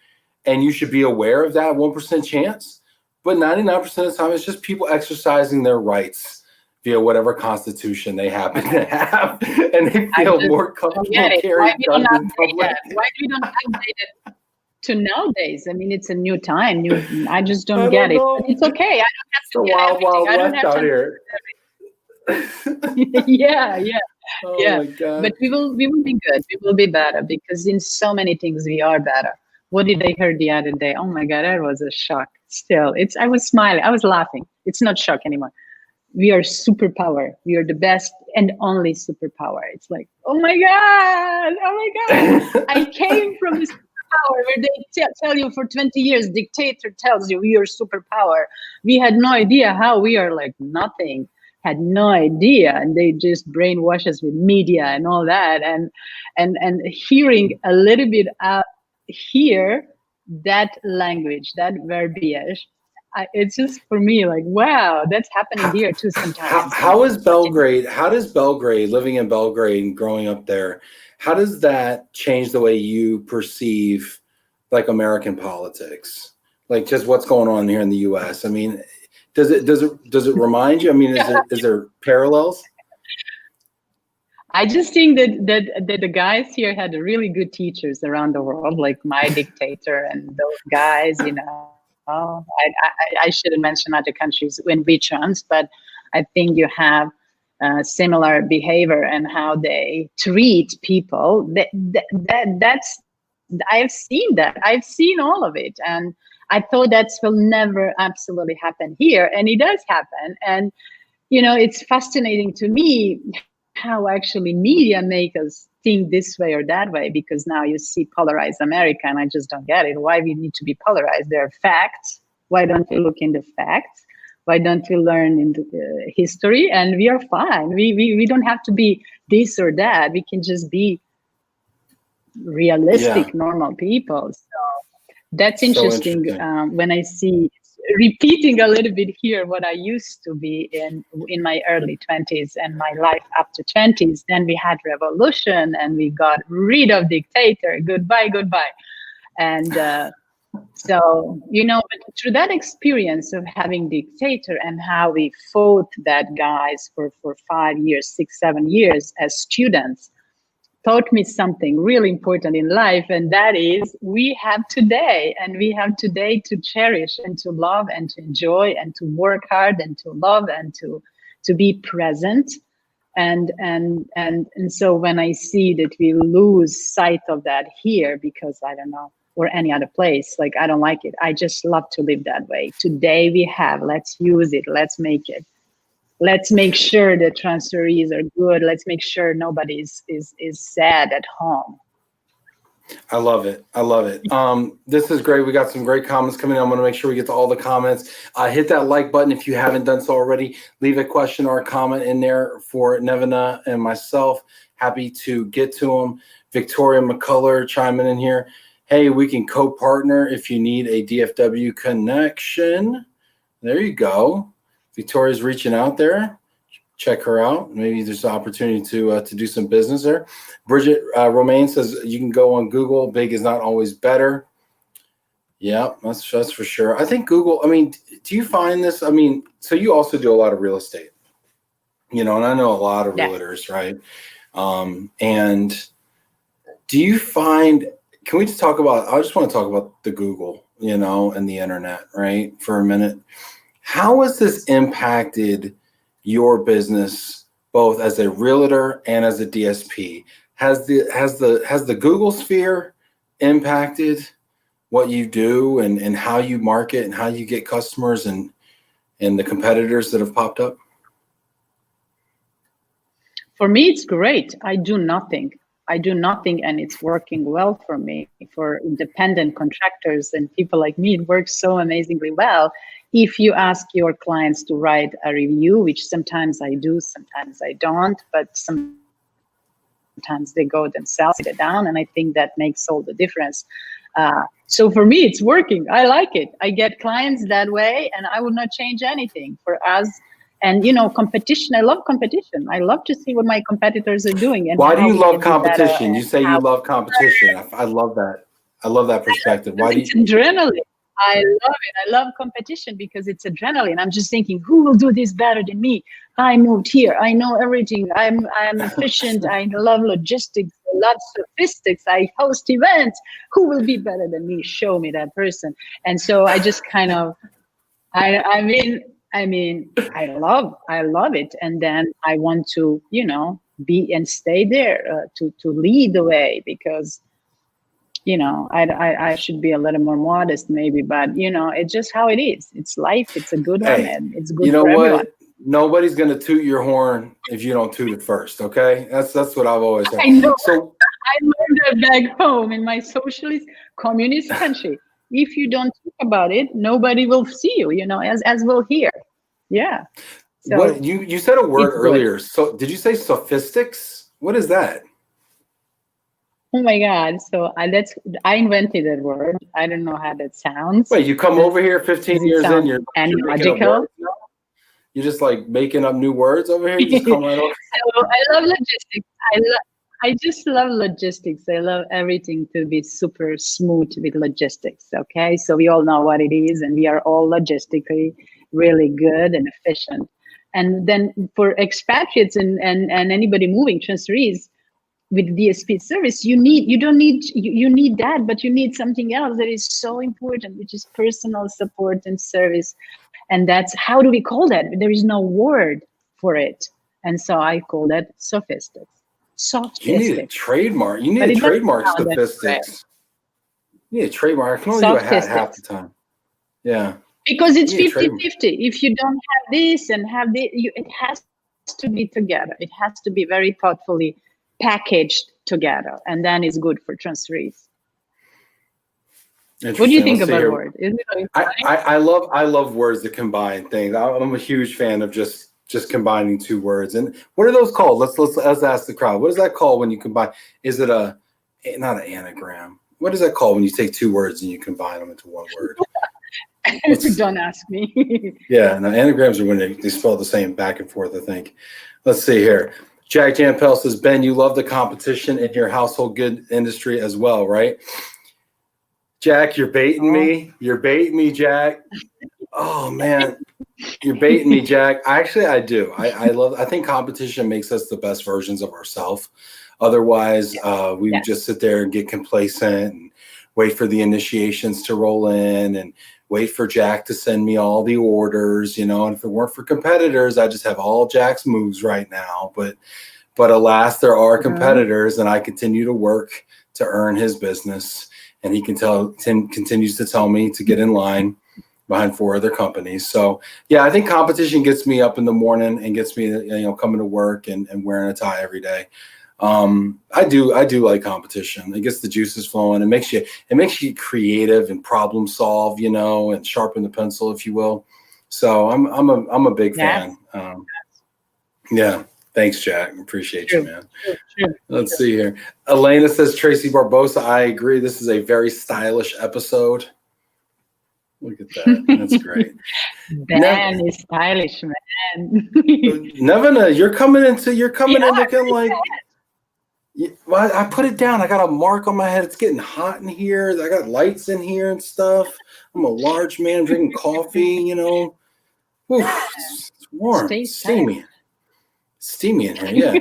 and you should be aware of that 1% chance. But 99% of the time, it's just people exercising their rights via whatever constitution they happen to have, and they feel more comfortable carrying guns in public. Why do we don't update it to nowadays? I mean, it's a new time. I just don't get it. But it's okay. I don't have to get wild everything. west out here. yeah. Oh Yeah. my God. But we will be good. We will be better, because in so many things we are better. What did I hear the other day? Oh my God, that was a shock. Still, I was smiling. I was laughing. It's not shock anymore. We are superpower. We are the best and only superpower. It's like, oh my God. I came from this power where they tell you for 20 years, dictator tells you we are superpower. We had no idea how we are like nothing, had no idea. And they just brainwash us with media and all that. And hearing a little bit here, that language, that verbiage, it's just for me like, wow, that's happening here too sometimes. How is Belgrade? How does Belgrade, living in Belgrade and growing up there, how does that change the way you perceive like American politics? Like just what's going on here in the U.S. I mean, does it remind you? I mean, is there parallels? I just think that the guys here had really good teachers around the world, like my dictator and those guys, you know. I shouldn't mention other countries in which ones, but I think you have similar behavior and how they treat people. That's I've seen that. I've seen all of it, and I thought that will never absolutely happen here, and it does happen. And you know, it's fascinating to me how actually media make us think this way or that way, because now you see polarized America, and I just don't get it. Why we need to be polarized? There are facts. Why don't we look in the facts? Why don't we learn in the history? And we are fine. We don't have to be this or that. We can just be realistic, normal people. So that's interesting. When I see repeating a little bit here what I used to be in my early 20s and my life after 20s. Then we had revolution and we got rid of dictator. Goodbye. And so, you know, but through that experience of having dictator and how we fought that guys for 5 years, 6, 7 years as students, taught me something really important in life, and that is we have today, and we have today to cherish and to love and to enjoy and to work hard and to love and to be present. And so when I see that we lose sight of that here, because I don't know, or any other place, like I don't like it. I just love to live that way. Today we have, let's use it, let's make it. Let's make sure the transferees are good. Let's make sure nobody is sad at home. I love it. This is great. We got some great comments coming in. I'm going to make sure we get to all the comments. Hit that like button if you haven't done so already. Leave a question or a comment in there for Nevena and myself. Happy to get to them. Victoria McCullough chiming in here. Hey, we can co-partner if you need a DFW connection. There you go. Victoria's reaching out there. Check her out. Maybe there's an opportunity to do some business there. Bridget Romaine says you can go on Google. Big is not always better. Yeah, that's for sure. I think Google, I mean, do you find this? I mean, so you also do a lot of real estate, you know, and I know a lot of realtors, right? And do you find can we just talk about, I just want to talk about the Google, you know, and the internet, right, for a minute. How has this impacted your business, both as a realtor and as a DSP? Has the Google sphere impacted what you do and how you market and how you get customers and the competitors that have popped up? For me, it's great. I do nothing, and it's working well for me. For independent contractors and people like me, it works so amazingly well. If you ask your clients to write a review, which sometimes I do, sometimes I don't, but sometimes they go themselves, sit it down, and I think that makes all the difference. So for me, it's working. I like it. I get clients that way, and I would not change anything for us. And, you know, competition, I love competition. I love to see what my competitors are doing. And why do you love competition? You say you love competition. I love that. I love that perspective. Why do you? It's adrenaline. I love it. I love competition because it's adrenaline. I'm just thinking, who will do this better than me? I moved here. I know everything. I'm efficient. I love logistics. I love statistics. I host events. Who will be better than me? Show me that person. And so I just kind of, I mean, I love it. And then I want to, you know, be and stay there to lead the way, because, you know, I should be a little more modest maybe, but you know, it's just how it is. It's life. It's a good one, and it's good. You know for what? Everyone. Nobody's gonna toot your horn if you don't toot it first. Okay, that's what I've always said. I know. So I learned that back home in my socialist communist country. If you don't talk about it, nobody will see you. You know, as we'll hear. Yeah. So what you said a word earlier. Good. So did you say sophistics? What is that? Oh my God. So I invented that word. I don't know how that sounds. Wait, you come over here 15 years in, you're making up words now? You're just like making up new words over here? You just come right over. So I love logistics. I just love logistics. I love everything to be super smooth with logistics. Okay. So we all know what it is, and we are all logistically really good and efficient. And then for expatriates and anybody moving, transferees, with DSP service, you need that, but you need something else that is so important, which is personal support and service. And that's, how do we call that? There is no word for it. And so I call that sophistics. You need a trademark. You need a trademark sophistics. You need a trademark. I can only do a hat half the time. Yeah. Because it's 50-50. If you don't have this and have this, it has to be together. It has to be very thoughtfully packaged together, and then it's good for transferees. What do you think about word? I love words that combine things. I'm a huge fan of just combining two words. And what are those called? Let's ask the crowd. What is that called when you combine? Is it not an anagram? What is that called when you take two words and you combine them into one word? Don't ask me. Yeah, no, anagrams are when they spell the same back and forth, I think. Let's see here. Jack Jampel says, Ben, you love the competition in your household good industry as well, right? Jack, you're baiting me. You're baiting me, Jack. Oh, man. You're baiting me, Jack. Actually, I do. I think competition makes us the best versions of ourselves. Otherwise, we would just sit there and get complacent and wait for the initiations to roll in and wait for Jack to send me all the orders, you know, and if it weren't for competitors, I just have all Jack's moves right now. But alas, there are competitors, and I continue to work to earn his business. And he continues to tell me to get in line behind 4 other companies. So yeah, I think competition gets me up in the morning and gets me, you know, coming to work and wearing a tie every day. I do like competition. It gets the juices flowing. It makes you creative and problem solve, you know, and sharpen the pencil, if you will. So I'm a big fan. Yeah. Thanks, Jack. Appreciate you, man. Sure. Let's see here. Elena says, Tracy Barbosa, I agree. This is a very stylish episode. Look at that. That's great. Ben is stylish, man. Nevena, you're coming in looking like. Well, I put it down. I got a mark on my head. It's getting hot in here. I got lights in here and stuff. I'm a large man drinking coffee, you know. Oof, it's warm. Steamy in here, yeah.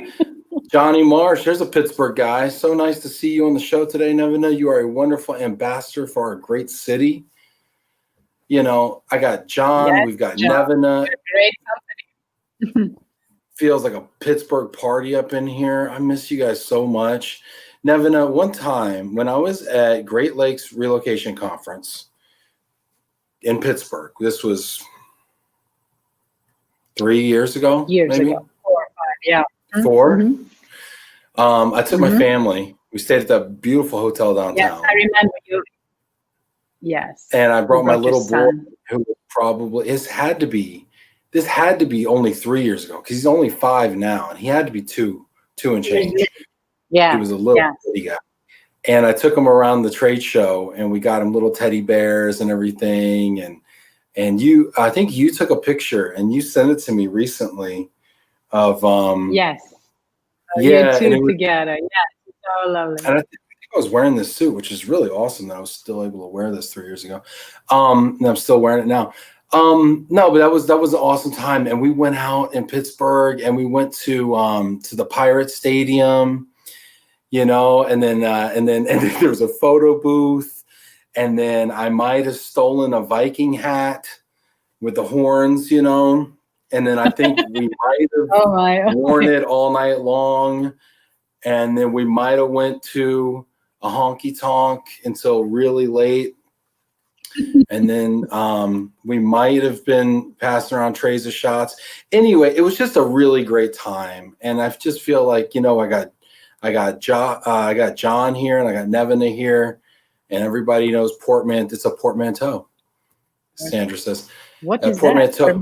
Johnny Marsh, there's a Pittsburgh guy. So nice to see you on the show today, Nevena. You are a wonderful ambassador for our great city. You know, I got John. Yes, we've got John. Nevena. Great company. Feels like a Pittsburgh party up in here. I miss you guys so much. Nevena, one time when I was at Great Lakes Relocation Conference in Pittsburgh, this was 3 years ago. Years maybe? ago, 4 or 5, yeah. 4? Mm-hmm. I took my family. We stayed at that beautiful hotel downtown. Yes, I remember you. Yes. And I brought my little boy, son. who was probably, this had to be only 3 years ago, because he's only 5 now, and he had to be two and change. Yeah. He was a little bitty guy. And I took him around the trade show, and we got him little teddy bears and everything. And I think you took a picture and you sent it to me recently of yes. Yeah, you two together. Yeah, so lovely. And I think I was wearing this suit, which is really awesome that I was still able to wear this 3 years ago. And I'm still wearing it now. No, but that was an awesome time. And we went out in Pittsburgh, and we went to the Pirate Stadium, you know, and then there was a photo booth, and then I might have stolen a Viking hat with the horns, you know. And then I think we might have worn it all night long. And then we might have went to a honky tonk until really late. And then we might have been passing around trays of shots. Anyway, it was just a really great time. And I just feel like, you know, I got John here, and I got Nevena here, and everybody knows it's a portmanteau. Sandra says. What is portmanteau?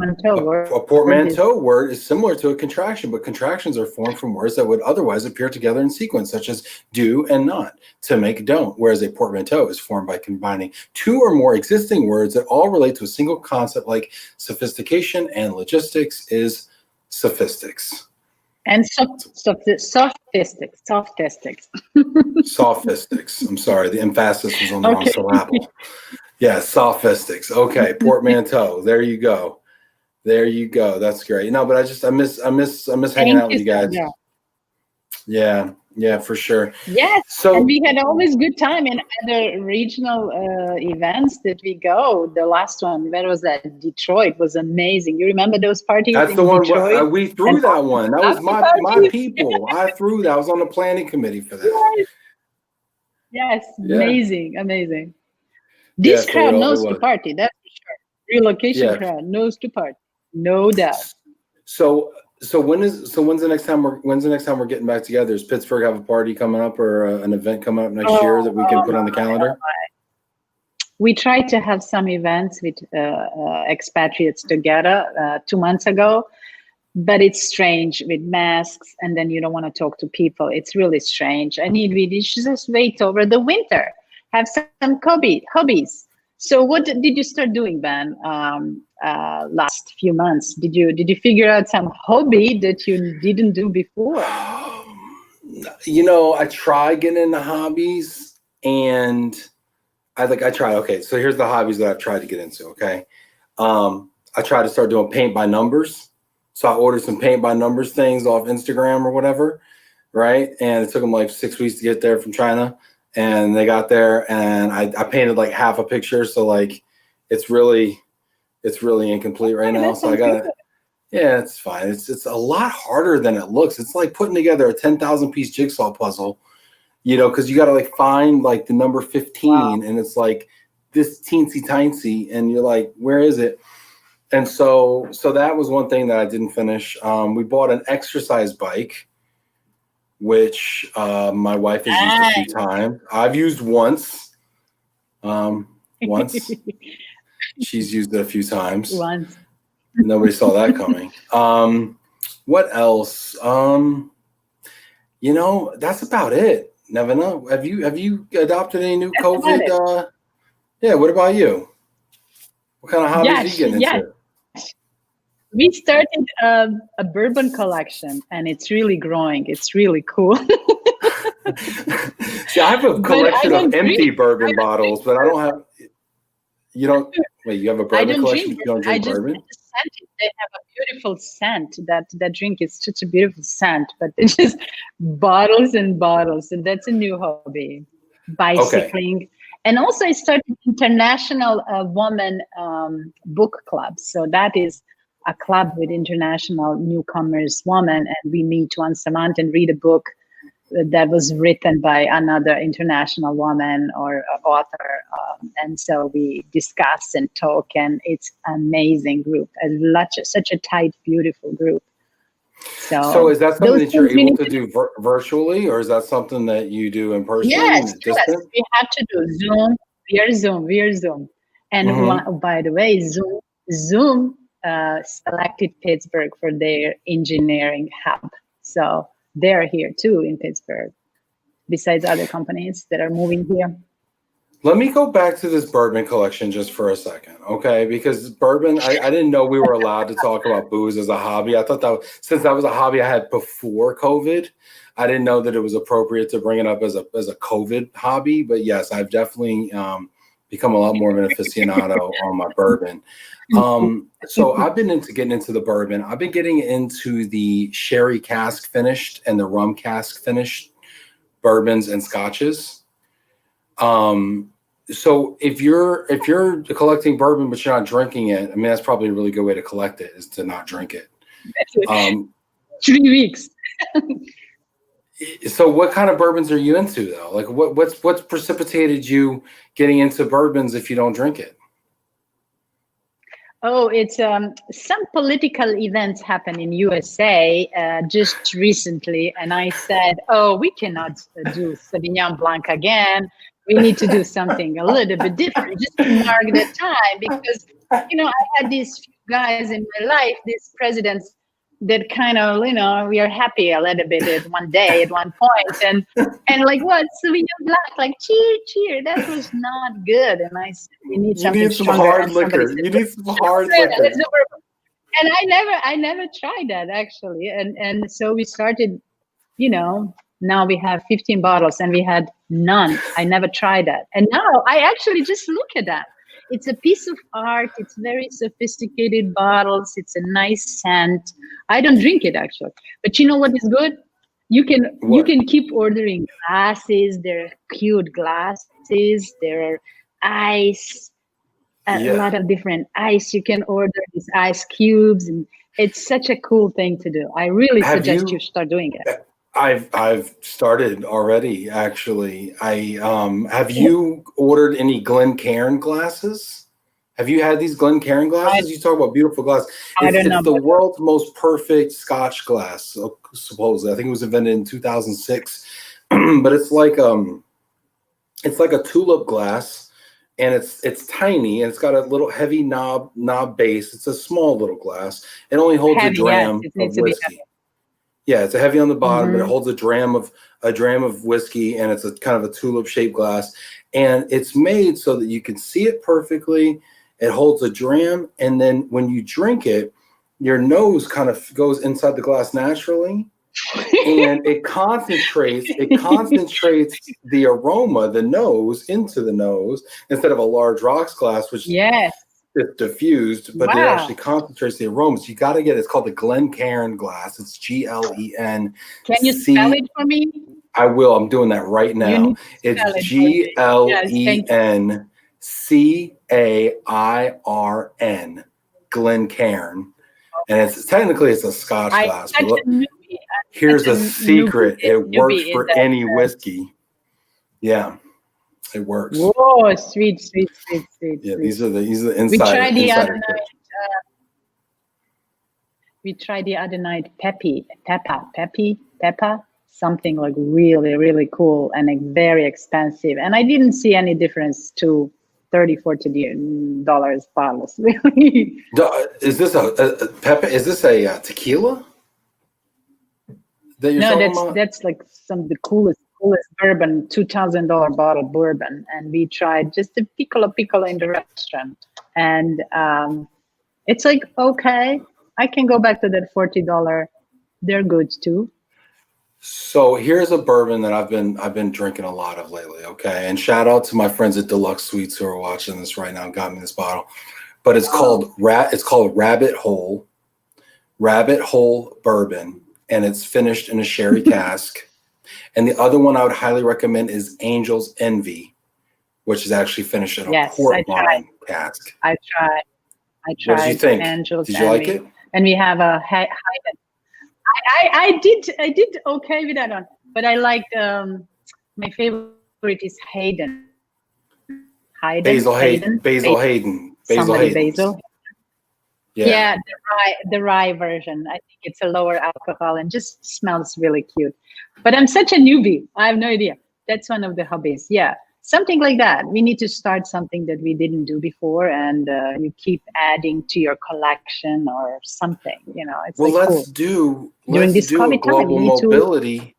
A portmanteau word is similar to a contraction, but contractions are formed from words that would otherwise appear together in sequence, such as do and not, to make don't, whereas a portmanteau is formed by combining 2 or more existing words that all relate to a single concept, like sophistication, and logistics is sophistics. And sophistics. Sophistics. I'm sorry, the emphasis was on the wrong syllable. Yeah, sophistics. Okay, portmanteau. There you go. That's great. No, but I miss hanging out with you guys. Yeah, for sure. Yes. So, and we had always good time in other regional events that we go. The last one, where was that? Detroit was amazing. You remember those parties? That's the one we threw that one. That was my people. I threw that. I was on the planning committee for that. Yes. Amazing. This crowd knows to party, that's for sure. Relocation crowd knows to party, no doubt. So when's the next time we're getting back together? Does Pittsburgh have a party coming up, or an event coming up next year that we can put on the calendar? We tried to have some events with expatriates together 2 months ago, but it's strange with masks, and then you don't want to talk to people. It's really strange. We just wait over the winter. Have some hobbies. So what did you start doing, Ben, last few months? Did you figure out some hobby that you didn't do before? You know, I tried getting into hobbies, and I tried. Okay, so here's the hobbies that I've tried to get into. Okay, I tried to start doing paint by numbers. So I ordered some paint by numbers things off Instagram or whatever, right? And it took them like 6 weeks to get there from China. And they got there, and I painted like half a picture. So like, it's really incomplete right now. So I gotta, it's fine. It's a lot harder than it looks. It's like putting together a 10,000 piece jigsaw puzzle, you know, cause you gotta like find like the number 15 and it's like this teensy tiny, and you're like, where is it? And so that was one thing that I didn't finish. We bought an exercise bike, which my wife has used a few times. I've used once. She's used it a few times. Once. Nobody saw that coming. What else? You know, that's about it. Nevena, have you adopted any new COVID? What about you? What kind of hobbies are you getting into? We started a bourbon collection, and it's really growing. It's really cool. See, I have a collection of empty bourbon bottles, but I don't have. You don't. Wait, you have a bourbon collection? You don't drink bourbon? scented. They have a beautiful scent. That drink is such a beautiful scent, but it's just bottles and bottles. And that's a new hobby. Bicycling. Okay. And also I started international woman book club. So that is a club with international newcomers women, and we meet once a month and read a book that was written by another international woman or author. And so we discuss and talk, and it's an amazing group, such a tight, beautiful group. So is that something that you're able to do virtually, or is that something that you do in person? Yes, we have to do Zoom. We are Zoom. And by the way, Zoom selected Pittsburgh for their engineering hub. So they're here too in Pittsburgh, besides other companies that are moving here. Let me go back to this bourbon collection just for a second, okay? Because bourbon, I didn't know we were allowed to talk about booze as a hobby. I thought that since that was a hobby I had before COVID, I didn't know that it was appropriate to bring it up as a COVID hobby. But yes, I've definitely become a lot more of an aficionado on my bourbon. So I've been getting into the bourbon. I've been getting into the sherry cask finished and the rum cask finished bourbons and scotches. So if you're collecting bourbon but you're not drinking it, I mean, that's probably a really good way to collect it, is to not drink it. 3 weeks. So what kind of bourbons are you into though? Like what's precipitated you getting into bourbons if you don't drink it? Oh, it's some political events happen in USA just recently, and I said, oh, we cannot do Sauvignon Blanc again. We need to do something a little bit different just to mark the time, because, I had these few guys in my life, these presidents that kind of, we are happy a little bit at one day, at one point, and like, what, Sauvignon Blanc, like, cheer, that was not good. And I said, we need something You need some hard liquor. You need some hard liquor. And I never tried that, actually. And so we started, now we have 15 bottles and we had none. I never tried that. And now I actually just look at that. It's a piece of art. It's very sophisticated bottles. It's a nice scent. I don't drink it, actually. But you know what is good? You can keep ordering glasses. There are cute glasses. There are ice, a lot of different ice. You can order these ice cubes. And it's such a cool thing to do. I really suggest you start doing it. I've started already, actually. Have you ordered any Glencairn glasses? Have you had these Glencairn glasses? You talk about beautiful glass. It's the world's most perfect Scotch glass, supposedly. I think it was invented in 2006. But it's like a tulip glass, and it's tiny, and it's got a little heavy knob base. It's a small little glass. It only holds a dram of whiskey. Yeah, it's a heavy on the bottom, but it holds a dram of whiskey, and it's a kind of a tulip shaped glass. And it's made so that you can see it perfectly. It holds a dram, and then when you drink it, your nose kind of goes inside the glass naturally, and it concentrates the aroma, the nose, into the nose, instead of a large rocks glass, which it's diffused, but it actually concentrates the aromas. You got to get it's called the Glencairn glass. It's Glen. Can you spell it for me? I will. I'm doing that right now. It's Glencairn, Glencairn, and it's technically it's a Scotch glass. But look, here's a secret: it works for any whiskey. Yeah. It works. Whoa, sweet. Yeah, these are the inside. We tried the other night Peppa, something like really, really cool and like very expensive. And I didn't see any difference to $30-40 bottles. Really. Is this a Peppa? Is this a tequila? That's like the coolest bourbon, $2,000 bottle bourbon, and we tried just a piccolo in the restaurant, and it's like, okay, I can go back to that $40. They're good too. So here's a bourbon that I've been drinking a lot of lately. Okay, and shout out to my friends at Deluxe Sweets who are watching this right now and got me this bottle. but it's called Rabbit Hole Bourbon, and it's finished in a sherry cask. And the other one I would highly recommend is Angel's Envy, which is actually finished in a port wine cask. I tried. What did you think? Angel's did you Envy. like it? And we have a I did okay with that one, but I liked my favorite is Hayden. Basil Hayden. Yeah, the rye version. I think it's a lower alcohol and just smells really cute. But I'm such a newbie. I have no idea. That's one of the hobbies. Yeah, something like that. We need to start something that we didn't do before, and you keep adding to your collection or something. You know, it's let's do a global mobility.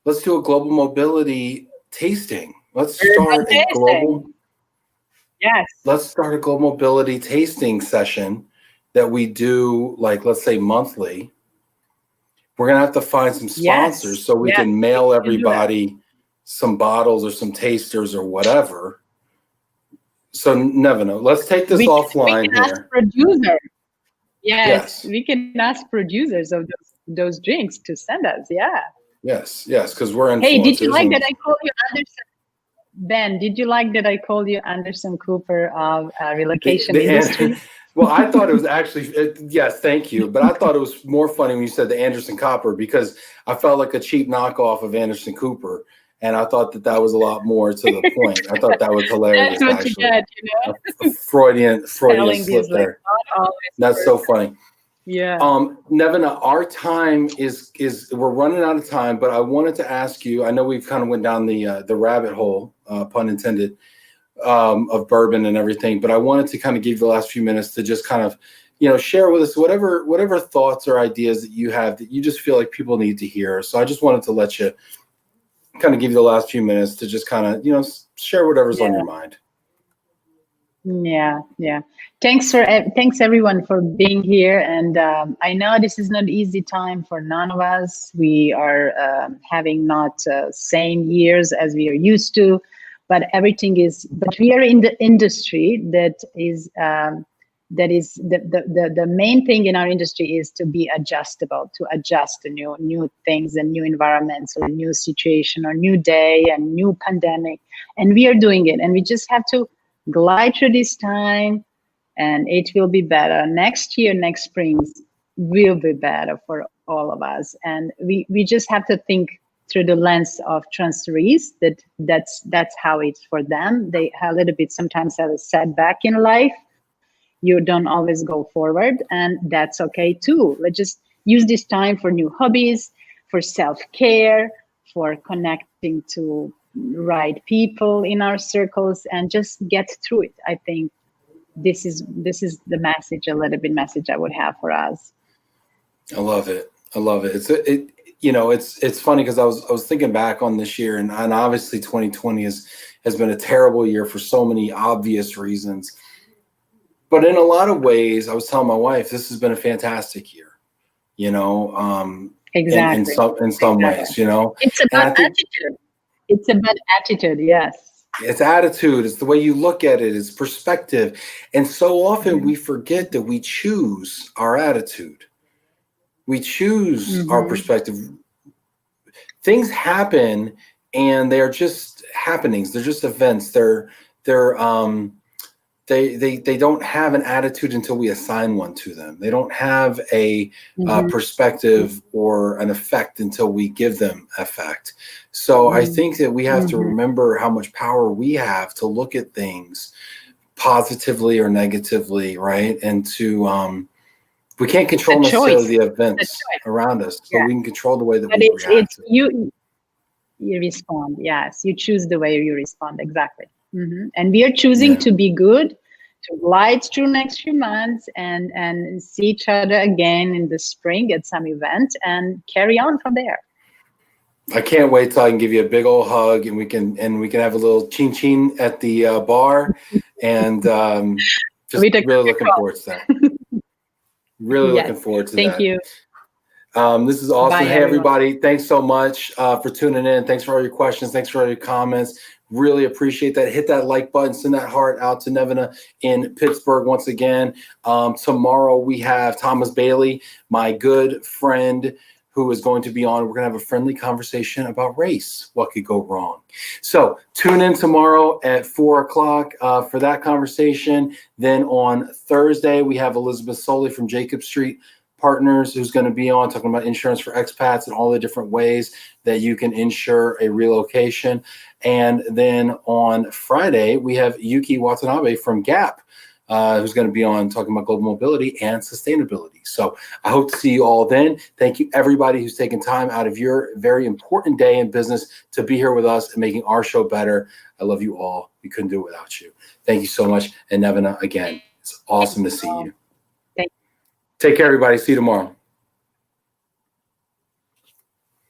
Let's do a global mobility tasting. Let's start a global. Yes. Let's start a global mobility tasting session that we do, like, let's say monthly. We're going to have to find some sponsors so we can mail everybody some bottles or some tasters or whatever. So Nevena, let's take this offline we can here. Ask producer. Yes, we can ask producers of those drinks to send us. Yeah. Yes, because we're influencers. Hey, did you like that I called you Anderson? Ben, did you like that I called you Anderson Cooper of relocation industry? Well, I thought it was actually, yes, thank you. But I thought it was more funny when you said the Anderson Cooper, because I felt like a cheap knockoff of Anderson Cooper. And I thought that was a lot more to the point. I thought that was hilarious. That's what actually. You get, you know? A Freudian slip there. That's so funny. Yeah. Nevena, our time is we're running out of time, but I wanted to ask you, I know we've kind of went down the rabbit hole, pun intended, of bourbon and everything, but I wanted to kind of give you the last few minutes to just kind of, share with us whatever thoughts or ideas that you have that you just feel like people need to hear. So I just wanted to let you kind of give you the last few minutes to just kind of, share whatever's on your mind. Yeah. Thanks everyone for being here. And I know this is not easy time for none of us. We are having not same years as we are used to, but but we are in the industry that is the main thing in our industry is to be adjustable, to adjust to new things and new environments or new situation or new day and new pandemic. And we are doing it, and we just have to glide through this time, and it will be better. Next year, next spring will be better for all of us. And we just have to think through the lens of transferees that's how it's for them. They a little bit sometimes have a setback in life. You don't always go forward, and that's okay too. Let's just use this time for new hobbies, for self-care, for connecting to right people in our circles, and just get through it. I think this is the message, a little bit message I would have for us. I love it. It's funny because I was thinking back on this year, and obviously 2020 has been a terrible year for so many obvious reasons. But in a lot of ways, I was telling my wife, this has been a fantastic year. Exactly. In some ways, It's about attitude. It's about attitude, yes. It's attitude. It's the way you look at it. It's perspective. And so often we forget that we choose our attitude. We choose our perspective. Things happen, and they are just happenings. They're just events. They don't have an attitude until we assign one to them. They don't have a perspective or an effect until we give them effect. So I think that we have to remember how much power we have to look at things positively or negatively, right? And to we can't control necessarily the events around us, but we can control the way that we react. You respond. Yes, you choose the way you respond. Exactly. And we are choosing to be good, to glide through next few months, and see each other again in the spring at some event, and carry on from there. I can't wait till I can give you a big old hug, and we can have a little chin chin at the bar, and just really looking forward to that. Really looking forward to that. Thank you. This is awesome. Bye, hey, everybody. Thanks so much for tuning in. Thanks for all your questions. Thanks for all your comments. Really appreciate that. Hit that like button, send that heart out to Nevena in Pittsburgh once again. Tomorrow we have Thomas Bailey, my good friend, who is going to be on. We're going to have a friendly conversation about race. What could go wrong? So tune in tomorrow at 4 o'clock for that conversation. Then on Thursday, we have Elizabeth Soley from Jacob Street Partners, who's going to be on talking about insurance for expats and all the different ways that you can insure a relocation. And then on Friday, we have Yuki Watanabe from Gap, who's going to be on talking about global mobility and sustainability. So I hope to see you all then. Thank you, everybody who's taken time out of your very important day in business to be here with us and making our show better. I love you all. We couldn't do it without you. Thank you so much. And Nevena, again, it's awesome to see you. Take care, everybody. See you tomorrow.